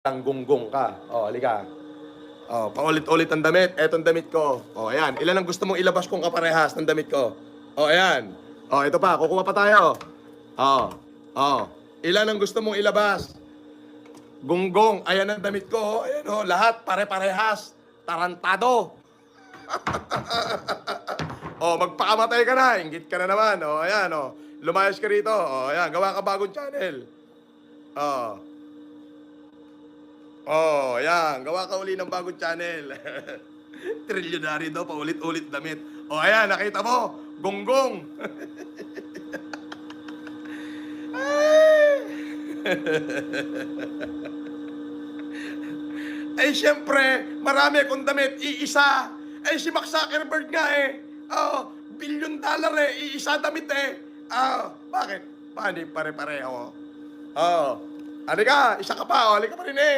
Gunggong ka. Oh, halika. Oh, paulit-ulit ang damit. Etong damit ko. Oh, ayan. Ilan ang gusto mong ilabas kong kaparehas ng damit ko? Oh, ayan. Oh, ito pa. Kukuha pa tayo. Oh. Oh. Ilan ang gusto mong ilabas? Gunggong. Ayan ang damit ko. Oh, ayan oh. Lahat pare-parehas. Tarantado. Oh, magpakamatay ka na. Inggit ka na naman. Oh, ayan oh. Lumayas ka rito. Oh, ayan. Gawa ka bagong channel. Oh. Oh, ayan. Gawa ka uli ng bagong channel. Trilyonary daw, paulit-ulit damit. Oh, ayan, nakita mo? Gonggong. Ay, siyempre, marami akong damit, iisa. Ay, si Mark Zuckerberg nga eh. Oh, $1 billion eh, iisa damit eh. Bakit? Paano pare-pareho? Oh, halika, isa ka pa, halika pa rin eh.